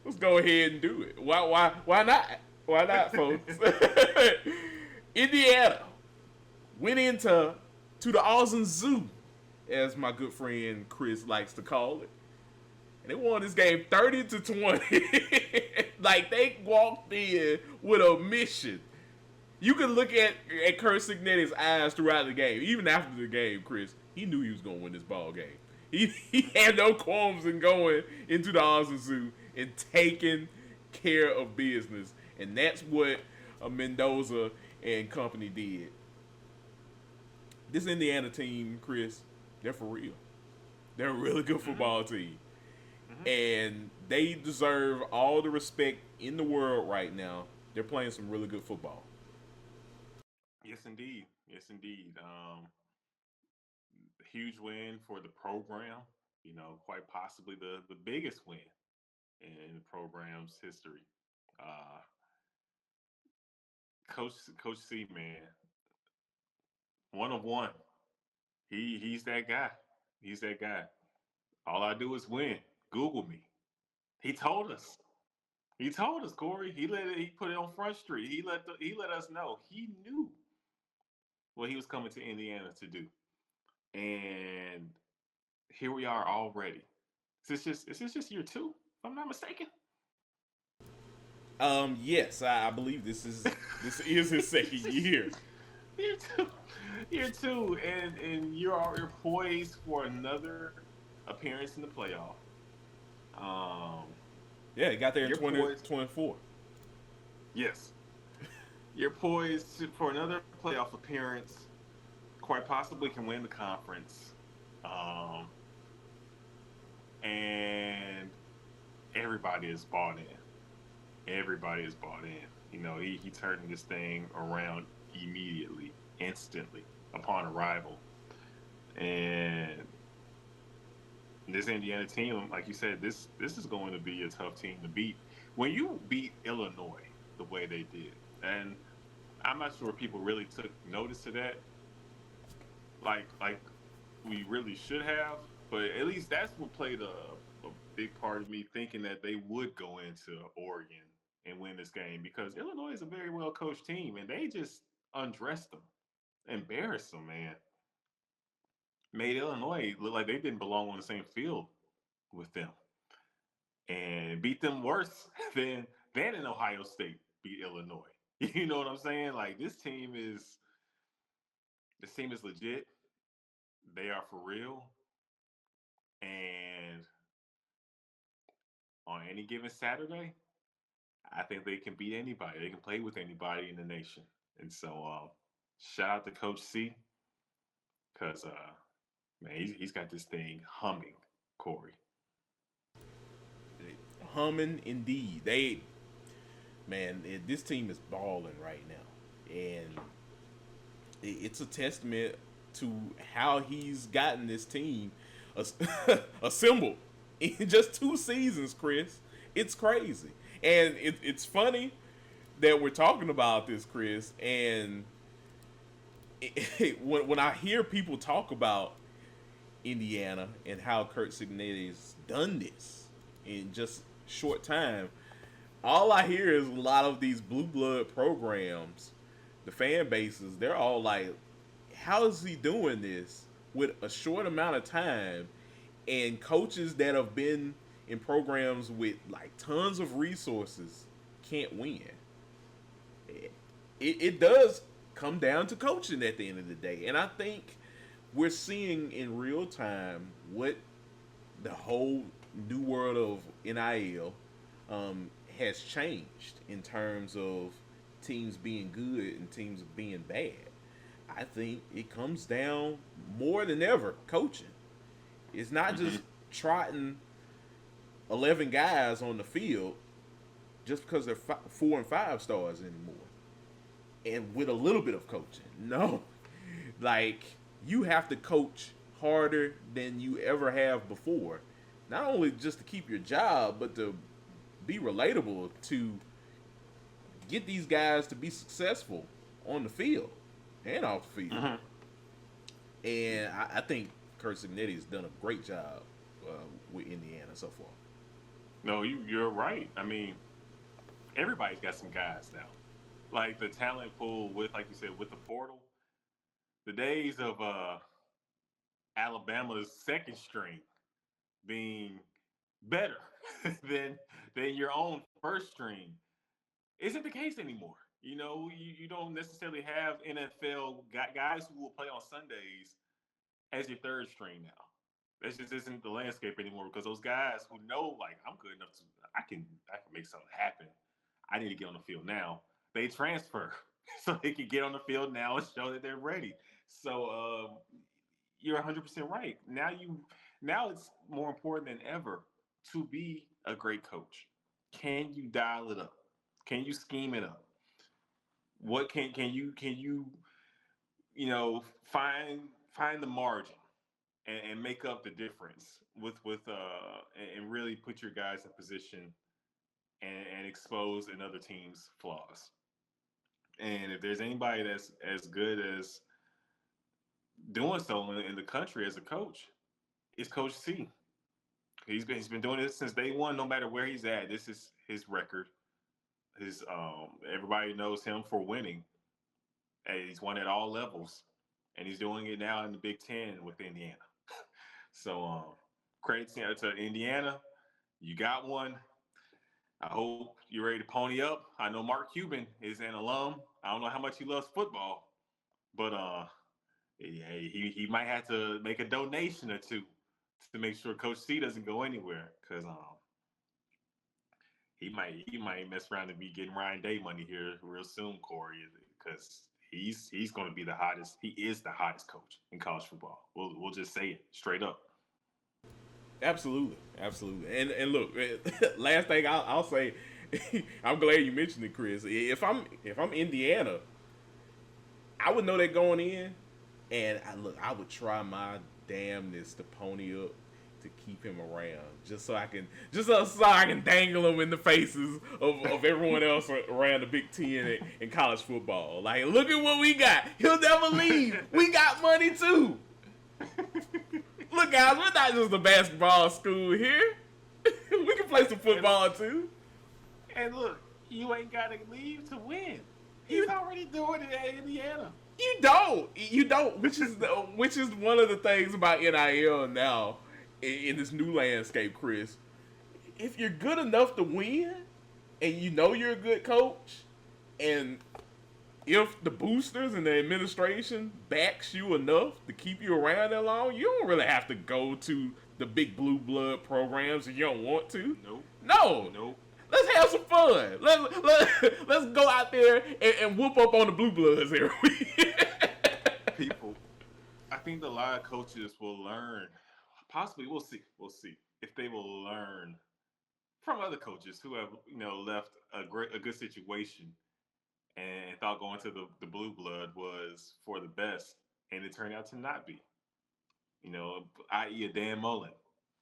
Let's go ahead and do it. Why not? Why not, folks? Indiana went to the Austin Zoo, as my good friend Chris likes to call it. And they won this game 30-20. Like they walked in with a mission. You can look at Kurt Signetti's eyes throughout the game. Even after the game, Chris, he knew he was going to win this ball game. He had no qualms in going into the Austin Zoo and taking care of business. And that's what Mendoza and company did. This Indiana team, Chris, they're for real. They're a really good football team. And they deserve all the respect in the world right now. They're playing some really good football. Yes, indeed. Yes, indeed. Huge win for the program. Quite possibly the biggest win in the program's history. Uh, Coach C, man, one of one. He's that guy. He's that guy. All I do is win. Google me. He told us. He told us, Kory. He put it on Front Street. He let us know. He knew what he was coming to Indiana to do. And here we are already. Is this just year two, if I'm not mistaken? Yes, I believe this is his second year. year two. Year two. And you're poised for another appearance in the playoff. Um Yeah, he got there in you're poised 2024. yes. You're poised for another playoff appearance. Quite possibly can win the conference. Um and everybody is bought in. Everybody is bought in. He turned this thing around immediately, instantly, upon arrival. And this Indiana team, like you said, this is going to be a tough team to beat. When you beat Illinois the way they did, and I'm not sure people really took notice of that, like we really should have, but at least that's what played a big part of me thinking that they would go into Oregon and win this game because Illinois is a very well coached team and they just undressed them, embarrassed them, man. Made Illinois look like they didn't belong on the same field with them and beat them worse than in Ohio State beat Illinois. You know what I'm saying? Like this team is legit. They are for real. And on any given Saturday, I think they can beat anybody. They can play with anybody in the nation. And so, shout out to Coach C because, man, he's got this thing humming, Kory. Humming indeed. This team is balling right now, and it's a testament to how he's gotten this team assembled in just 2 seasons, Chris. It's crazy, and it's funny that we're talking about this, Chris. And when I hear people talk about Indiana and how Kurt Signetti's done this in just short time, all I hear is a lot of these blue blood programs, the fan bases, they're all like, how is he doing this with a short amount of time and coaches that have been in programs with like tons of resources can't win? It does come down to coaching at the end of the day. And I think we're seeing in real time what the whole new world of NIL has changed in terms of teams being good and teams being bad. I think it comes down more than ever coaching. It's not Hmm. just trotting 11 guys on the field just because they're 4 and 5 stars anymore. And with a little bit of coaching. No. Like, you have to coach harder than you ever have before. Not only just to keep your job, but to be relatable, to get these guys to be successful on the field and off the field. Hmm. And I think Kurt Signetti has done a great job uh, with Indiana so far. No, you're right. I mean, everybody's got some guys now. Like the talent pool with, like you said, with the portal, the days of Alabama's second string being better than than your own first string isn't the case anymore. You know, you don't necessarily have NFL guys who will play on Sundays as your third string now. That just isn't the landscape anymore because those guys who know, like, I'm good enough to, I can make something happen. I need to get on the field now. They transfer so they can get on the field now and show that they're ready. So you're 100% right. Now it's more important than ever to be a great coach. Can you dial it up? Can you scheme it up? What can you find the margin and make up the difference and really put your guys in position and expose another team's flaws. And if there's anybody that's as good as doing so in the country as a coach, it's Coach C. He's been doing this since day one. No matter where he's at, this is his record. His everybody knows him for winning. And he's won at all levels, and he's doing it now in the Big Ten with Indiana. So credit to Indiana. You got one. I hope you're ready to pony up. I know Mark Cuban is an alum. I don't know how much he loves football, but he might have to make a donation or two to make sure Coach C doesn't go anywhere because he might mess around and be getting Ryan Day money here real soon, Kory, because he's going to be the hottest. He is the hottest coach in college football. We'll just say it straight up. Absolutely, absolutely. And look, last thing I'll say, I'm glad you mentioned it, Chris. If I'm Indiana, I would know that going in, and I would try my damnness to pony up to keep him around, just so I can dangle him in the faces of everyone else around the Big Ten in college football. Like, look at what we got. He'll never leave. We got money too. Look, guys, we're not just a basketball school here. We can play some and, football too. and look, you ain't got to leave to win. He's You already doing it at Indiana. you don't, which is one of the things about NIL now in this new landscape, Chris. If you're good enough to win, and you know you're a good coach, and if the boosters and the administration backs you enough to keep you around that long, you don't really have to go to the big blue blood programs if you don't want to. Nope. No. Nope. Let's have some fun. Let's go out there and whoop up on the blue bloods every week. People, I think a lot of coaches will learn. Possibly, we'll see. We'll see if they will learn from other coaches who have left a good situation and thought going to the blue blood was for the best, and it turned out to not be. I.e. a Dan Mullen.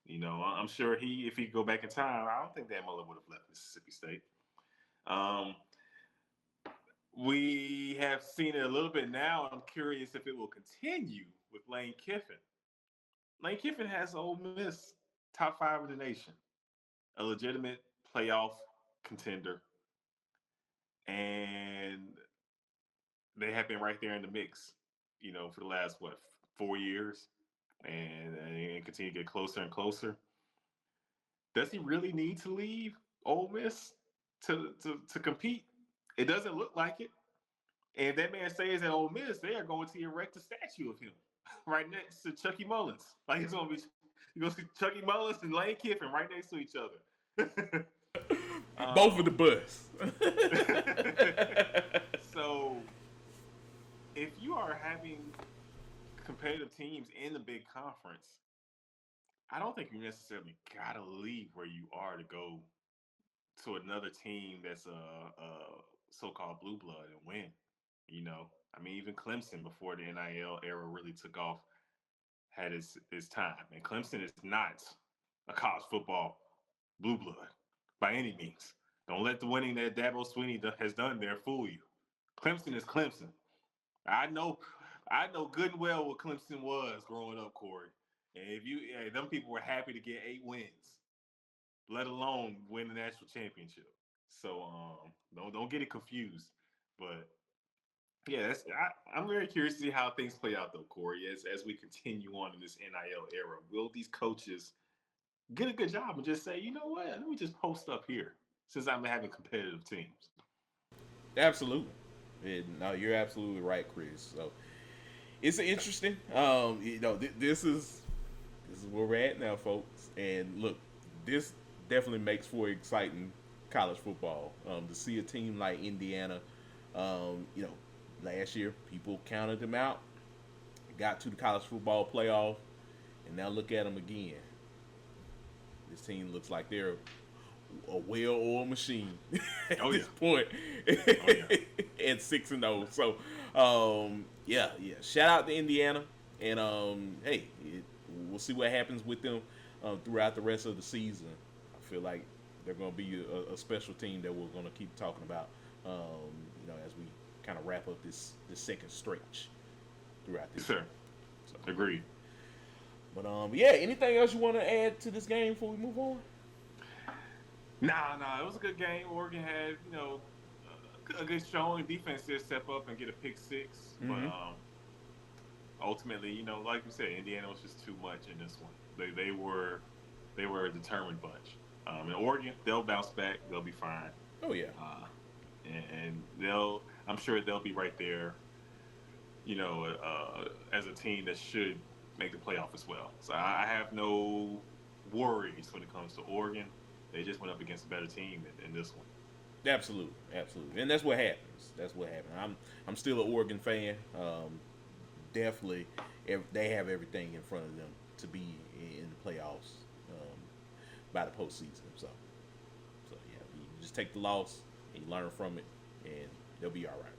I'm sure if he could go back in time, I don't think Dan Mullen would have left Mississippi State. Um, we have seen it a little bit now. I'm curious if it will continue with Lane Kiffin. Lane Kiffin has Ole Miss top five in the nation, a legitimate playoff contender, and they have been right there in the mix, for the last 4 years, and continue to get closer and closer. Does he really need to leave Ole Miss to compete? It doesn't look like it. And if that man stays at Ole Miss, they are going to erect a statue of him right next to Chucky Mullins. Like it's going to be, you going to see Chucky Mullins and Lane Kiffin right next to each other. Both of the um, bus. so if you are having competitive teams in the big conference, I don't think you necessarily gotta leave where you are to go to another team that's a so-called blue blood and win. I mean, even Clemson before the NIL era really took off had his time, and Clemson is not a college football blue blood by any means. Don't let the winning that Dabo Swinney has done there fool you. Clemson is Clemson. I know, I know good and well what Clemson was growing up, Kory. And if them people were happy to get 8 wins. let alone win the national championship. So don't get it confused. But yeah, I'm very curious to see how things play out though, Kory, as we continue on in this NIL era. Will these coaches get a good job and just say, you know what, let me just post up here since I'm having competitive teams? Absolutely. No, you're absolutely right, Chris. So it's interesting. This is where we're at now, folks. And look, this definitely makes for exciting college football. To see a team like Indiana, last year people counted them out, got to the college football playoff, and now look at them again. This team looks like they're a well-oiled machine at this point. Oh yeah. At 6-0. So, yeah. Shout out to Indiana, and hey, we'll see what happens with them throughout the rest of the season. I feel like they're going to be a special team that we're going to keep talking about. As we kind of wrap up this second stretch throughout this. Sure. So. Agreed. But yeah, anything else you want to add to this game before we move on? Nah, it was a good game. Oregon had, a good showing. Defense did step up and get a pick six, but ultimately, like you said, Indiana was just too much in this one. They were a determined bunch. And Oregon, they'll bounce back. They'll be fine. Oh yeah. And I'm sure they'll be right there. As a team that should make the playoff as well. So I have no worries when it comes to Oregon. They just went up against a better team in this one. Absolutely, and that's what happens. I'm still an Oregon fan. Definitely, they have everything in front of them to be in the playoffs by the postseason. So yeah, you just take the loss and you learn from it, and they'll be all right.